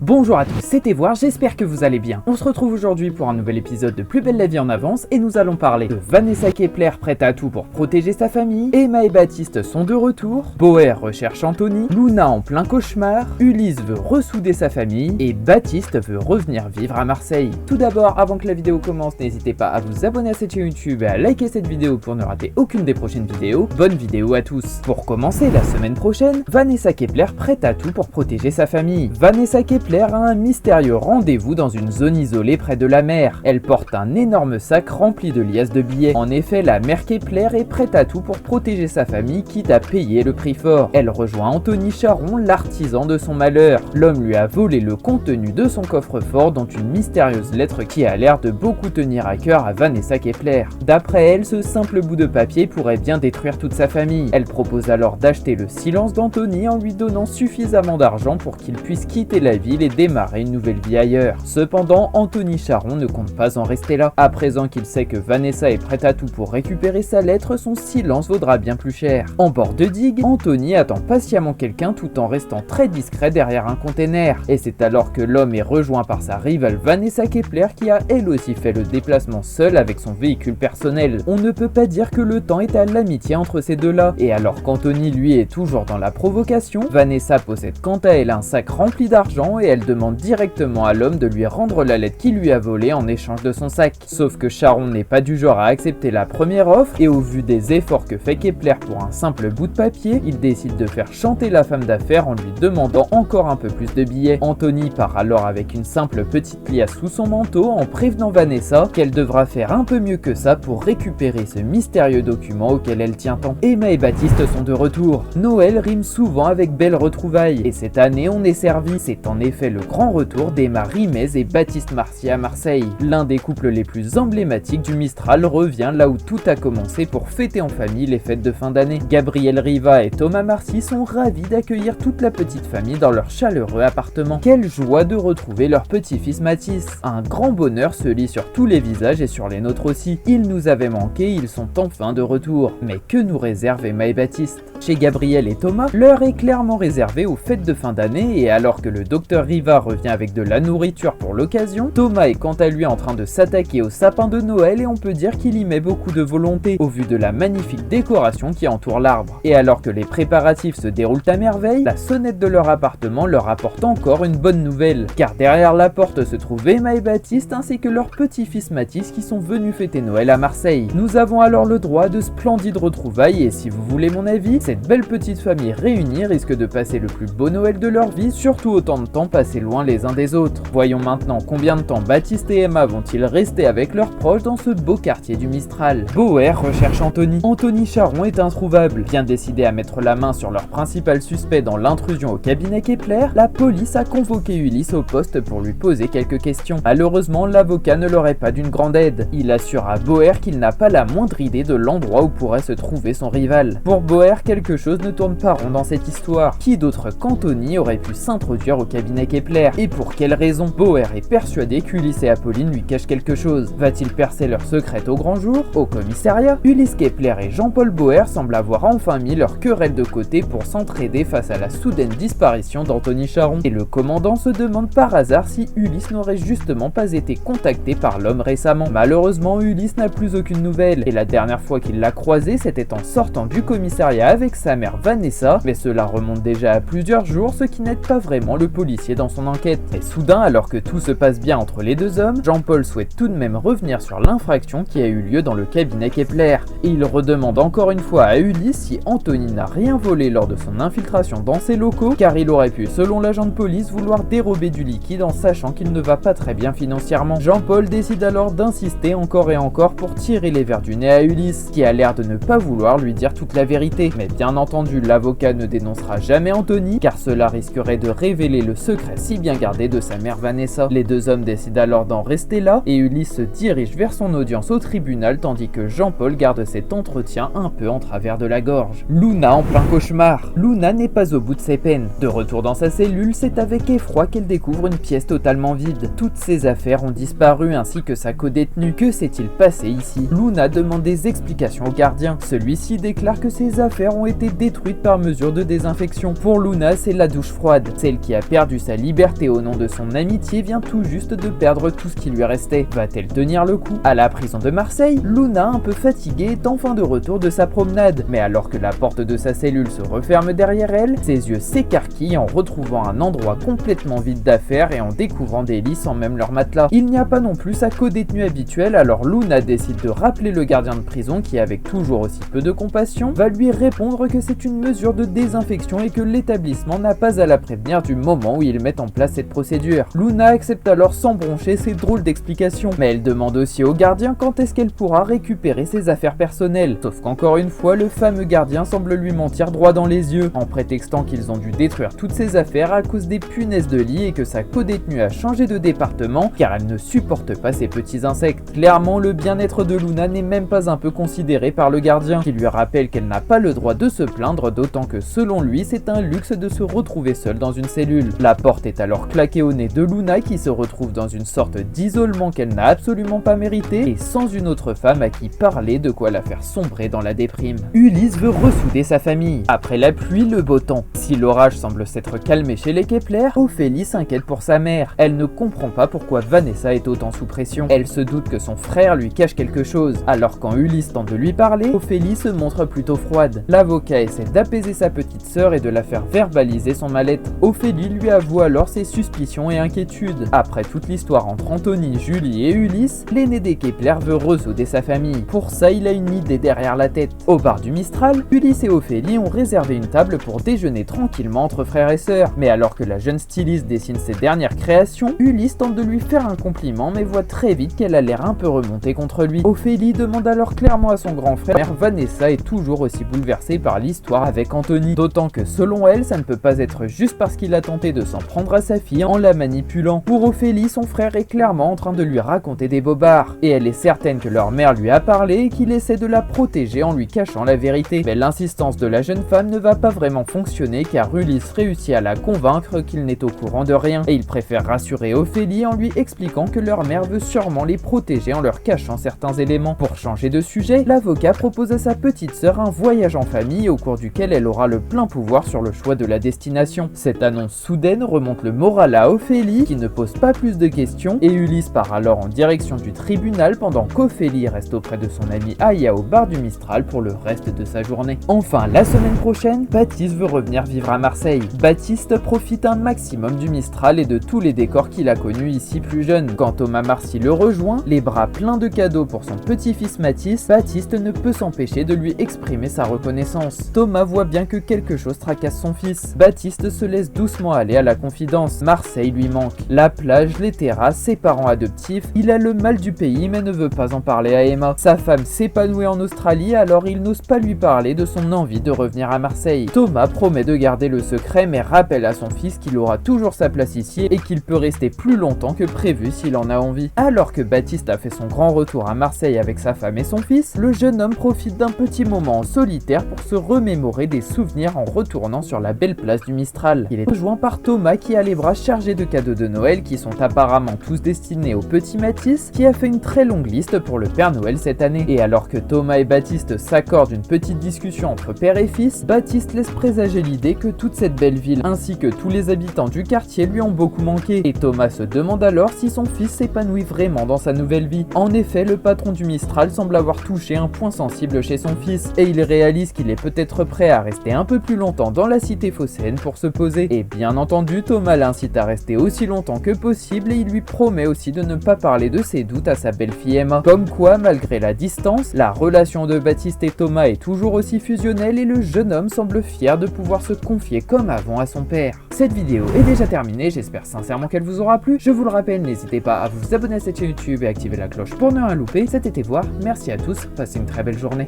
Bonjour à tous, c'était Voir, j'espère que vous allez bien. On se retrouve aujourd'hui pour un nouvel épisode de Plus belle la vie en avance et nous allons parler de Vanessa Kepler prête à tout pour protéger sa famille, Emma et Baptiste sont de retour, Boer recherche Anthony, Luna en plein cauchemar, Ulysse veut ressouder sa famille et Baptiste veut revenir vivre à Marseille. Tout d'abord, avant que la vidéo commence, n'hésitez pas à vous abonner à cette chaîne YouTube et à liker cette vidéo pour ne rater aucune des prochaines vidéos. Bonne vidéo à tous. Pour commencer, la semaine prochaine, Vanessa Kepler prête à tout pour protéger sa famille. Vanessa Kepler a un mystérieux rendez-vous dans une zone isolée près de la mer. Elle porte un énorme sac rempli de liasses de billets. En effet, la mère Kepler est prête à tout pour protéger sa famille, quitte à payer le prix fort. Elle rejoint Anthony Charon, l'artisan de son malheur. L'homme lui a volé le contenu de son coffre-fort, dont une mystérieuse lettre qui a l'air de beaucoup tenir à cœur à Vanessa Kepler. D'après elle, ce simple bout de papier pourrait bien détruire toute sa famille. Elle propose alors d'acheter le silence d'Anthony en lui donnant suffisamment d'argent pour qu'il puisse quitter la ville et démarrer une nouvelle vie ailleurs. Cependant, Anthony Charon ne compte pas en rester là. À présent qu'il sait que Vanessa est prête à tout pour récupérer sa lettre, son silence vaudra bien plus cher. En bord de digue, Anthony attend patiemment quelqu'un tout en restant très discret derrière un container. Et c'est alors que l'homme est rejoint par sa rivale Vanessa Kepler qui a elle aussi fait le déplacement seul avec son véhicule personnel. On ne peut pas dire que le temps est à l'amitié entre ces deux-là. Et alors qu'Anthony lui est toujours dans la provocation, Vanessa possède quant à elle un sac rempli d'argent et elle demande directement à l'homme de lui rendre la lettre qu'il lui a volée en échange de son sac. Sauf que Charon n'est pas du genre à accepter la première offre et au vu des efforts que fait Kepler pour un simple bout de papier, il décide de faire chanter la femme d'affaires en lui demandant encore un peu plus de billets. Anthony part alors avec une simple petite liasse sous son manteau en prévenant Vanessa qu'elle devra faire un peu mieux que ça pour récupérer ce mystérieux document auquel elle tient tant. Emma et Baptiste sont de retour. Noël rime souvent avec belle retrouvaille et cette année on est servi. C'est en effet le grand retour d'Emma Rimez et Baptiste Marcy à Marseille. L'un des couples les plus emblématiques du Mistral revient là où tout a commencé pour fêter en famille les fêtes de fin d'année. Gabriel Riva et Thomas Marcy sont ravis d'accueillir toute la petite famille dans leur chaleureux appartement. Quelle joie de retrouver leur petit-fils Mathis. Un grand bonheur se lit sur tous les visages et sur les nôtres aussi. Ils nous avaient manqué, ils sont enfin de retour. Mais que nous réserve Emma et Baptiste? Chez Gabriel et Thomas, l'heure est clairement réservée aux fêtes de fin d'année et alors que le docteur Riva revient avec de la nourriture pour l'occasion, Thomas est quant à lui en train de s'attaquer au sapin de Noël et on peut dire qu'il y met beaucoup de volonté au vu de la magnifique décoration qui entoure l'arbre. Et alors que les préparatifs se déroulent à merveille, la sonnette de leur appartement leur apporte encore une bonne nouvelle, car derrière la porte se trouvent Emma et Baptiste ainsi que leur petit-fils Mathis qui sont venus fêter Noël à Marseille. Nous avons alors le droit de splendides retrouvailles et si vous voulez mon avis, cette belle petite famille réunie risque de passer le plus beau Noël de leur vie, surtout autant de temps passé loin les uns des autres. Voyons maintenant combien de temps Baptiste et Emma vont-ils rester avec leurs proches dans ce beau quartier du Mistral. Boer recherche Anthony. Anthony Charon est introuvable. Bien décidé à mettre la main sur leur principal suspect dans l'intrusion au cabinet Kepler, la police a convoqué Ulysse au poste pour lui poser quelques questions. Malheureusement, l'avocat ne leur est pas d'une grande aide. Il assure à Boer qu'il n'a pas la moindre idée de l'endroit où pourrait se trouver son rival. Pour Boer, quelque chose ne tourne pas rond dans cette histoire. Qui d'autre qu'Anthony aurait pu s'introduire au cabinet Kepler? Et pour quelle raison? Boer est persuadé qu'Ulysse et Apolline lui cachent quelque chose. Va-t-il percer leur secret au grand jour? Au commissariat, Ulysse Kepler et Jean-Paul Boer semblent avoir enfin mis leur querelle de côté pour s'entraider face à la soudaine disparition d'Anthony Charon. Et le commandant se demande par hasard si Ulysse n'aurait justement pas été contacté par l'homme récemment. Malheureusement, Ulysse n'a plus aucune nouvelle et la dernière fois qu'il l'a croisé, c'était en sortant du commissariat avec sa mère Vanessa, mais cela remonte déjà à plusieurs jours, ce qui n'aide pas vraiment le policier dans son enquête. Et soudain, alors que tout se passe bien entre les deux hommes, Jean-Paul souhaite tout de même revenir sur l'infraction qui a eu lieu dans le cabinet Kepler. Et il redemande encore une fois à Ulysse si Anthony n'a rien volé lors de son infiltration dans ses locaux, car il aurait pu, selon l'agent de police, vouloir dérober du liquide en sachant qu'il ne va pas très bien financièrement. Jean-Paul décide alors d'insister encore et encore pour tirer les vers du nez à Ulysse, qui a l'air de ne pas vouloir lui dire toute la vérité. Mais bien entendu, l'avocat ne dénoncera jamais Anthony, car cela risquerait de révéler le secret si bien gardé de sa mère Vanessa. Les deux hommes décident alors d'en rester là, et Ulysse se dirige vers son audience au tribunal tandis que Jean-Paul garde cet entretien un peu en travers de la gorge. Luna en plein cauchemar. Luna n'est pas au bout de ses peines. De retour dans sa cellule, c'est avec effroi qu'elle découvre une pièce totalement vide. Toutes ses affaires ont disparu ainsi que sa codétenue. Que s'est-il passé ici? Luna demande des explications au gardien. Celui-ci déclare que ses affaires ont été détruites par mesure de désinfection. Pour Luna, c'est la douche froide, celle qui a perdu sa liberté au nom de son amitié vient tout juste de perdre tout ce qui lui restait. Va-t-elle tenir le coup? À la prison de Marseille, Luna, un peu fatiguée, est enfin de retour de sa promenade. Mais alors que la porte de sa cellule se referme derrière elle, ses yeux s'écarquillent en retrouvant un endroit complètement vide d'affaires et en découvrant des lits sans même leur matelas. Il n'y a pas non plus sa co-détenue habituelle, alors Luna décide de rappeler le gardien de prison qui, avec toujours aussi peu de compassion, va lui répondre que c'est une mesure de désinfection et que l'établissement n'a pas à la prévenir du moment où ils mettent en place cette procédure. Luna accepte alors sans broncher ces drôles d'explications, mais elle demande aussi au gardien quand est-ce qu'elle pourra récupérer ses affaires personnelles. Sauf qu'encore une fois, le fameux gardien semble lui mentir droit dans les yeux, en prétextant qu'ils ont dû détruire toutes ses affaires à cause des punaises de lit et que sa co-détenue a changé de département car elle ne supporte pas ces petits insectes. Clairement, le bien-être de Luna n'est même pas un peu considéré par le gardien, qui lui rappelle qu'elle n'a pas le droit de se plaindre, d'autant que selon lui, c'est un luxe de se retrouver seule dans une cellule. La porte est alors claquée au nez de Luna qui se retrouve dans une sorte d'isolement qu'elle n'a absolument pas mérité et sans une autre femme à qui parler, de quoi la faire sombrer dans la déprime. Ulysse veut ressouder sa famille. Après la pluie, le beau temps. Si l'orage semble s'être calmé chez les Kepler, Ophélie s'inquiète pour sa mère. Elle ne comprend pas pourquoi Vanessa est autant sous pression. Elle se doute que son frère lui cache quelque chose. Alors quand Ulysse tente de lui parler, Ophélie se montre plutôt froide. L'avocat essaie d'apaiser sa petite sœur et de la faire verbaliser son mal-être. Ophélie lui avoue alors ses suspicions et inquiétudes. Après toute l'histoire entre Anthony, Julie et Ulysse, l'aîné des Kepler veut ressouder sa famille. Pour ça, il a une idée derrière la tête. Au bar du Mistral, Ulysse et Ophélie ont réservé une table pour déjeuner tranquillement entre frères et sœurs. Mais alors que la jeune styliste dessine ses dernières créations, Ulysse tente de lui faire un compliment mais voit très vite qu'elle a l'air un peu remontée contre lui. Ophélie demande alors clairement à son grand frère, Vanessa est toujours aussi bouleversée par l'histoire avec Anthony. D'autant que selon elle, ça ne peut pas être juste parce qu'il a tenté de s'en prendre à sa fille en la manipulant. Pour Ophélie, son frère est clairement en train de lui raconter des bobards. Et elle est certaine que leur mère lui a parlé et qu'il essaie de la protéger en lui cachant la vérité. Mais l'insistance de la jeune femme ne va pas vraiment fonctionner car Ulysse réussit à la convaincre qu'il n'est au courant de rien. Et il préfère rassurer Ophélie en lui expliquant que leur mère veut sûrement les protéger en leur cachant certains éléments. Pour changer de sujet, l'avocat propose à sa petite sœur un voyage en famille au cours duquel elle aura le plein pouvoir sur le choix de la destination. Cette annonce soudaine remonte le moral à Ophélie qui ne pose pas plus de questions et Ulysse part alors en direction du tribunal pendant qu'Ophélie reste auprès de son amie Aya au bar du Mistral pour le reste de sa journée. Enfin, la semaine prochaine, Baptiste veut revenir vivre à Marseille. Baptiste profite un maximum du Mistral et de tous les décors qu'il a connus ici plus jeune. Quand Thomas Marcy le rejoint, les bras pleins de cadeaux pour son petit-fils Mathis, Baptiste ne peut s'empêcher de lui exprimer sa reconnaissance. Thomas voit bien que quelque chose tracasse son fils. Baptiste se laisse doucement aller à la confidence. Marseille lui manque. La plage, les terrasses, ses parents adoptifs, il a le mal du pays mais ne veut pas en parler à Emma. Sa femme s'épanouit en Australie alors il n'ose pas lui parler de son envie de revenir à Marseille. Thomas promet de garder le secret mais rappelle à son fils qu'il aura toujours sa place ici et qu'il peut rester plus longtemps que prévu s'il en a envie. Alors que Baptiste a fait son grand retour à Marseille avec sa femme et son fils, le jeune homme profite d'un petit moment en solitaire pour se remémorer des souvenirs en retournant sur la belle place du Mistral. Il est rejoint par Thomas qui a les bras chargés de cadeaux de Noël qui sont apparemment tous destinés au petit Mathis qui a fait une très longue liste pour le Père Noël cette année. Et alors que Thomas et Baptiste s'accordent une petite discussion entre père et fils, Baptiste laisse présager l'idée que toute cette belle ville ainsi que tous les habitants du quartier lui ont beaucoup manqué. Et Thomas se demande alors si son fils s'épanouit vraiment dans sa nouvelle vie. En effet, le patron du Mistral semble avoir touché un point sensible chez son fils et il réalise qu'il est peut-être prêt à rester un peu plus longtemps dans la cité phocéenne pour se poser. Et bien entendu, Thomas l'incite à rester aussi longtemps que possible et il lui promet aussi de ne pas parler de ses doutes à sa belle-fille Emma. Comme quoi, malgré la distance, la relation de Baptiste et Thomas est toujours aussi fusionnelle et le jeune homme semble fier de pouvoir se confier comme avant à son père. Cette vidéo est déjà terminée, j'espère sincèrement qu'elle vous aura plu. Je vous le rappelle, n'hésitez pas à vous abonner à cette chaîne YouTube et activer la cloche pour ne rien louper. C'était voir, merci à tous, passez une très belle journée.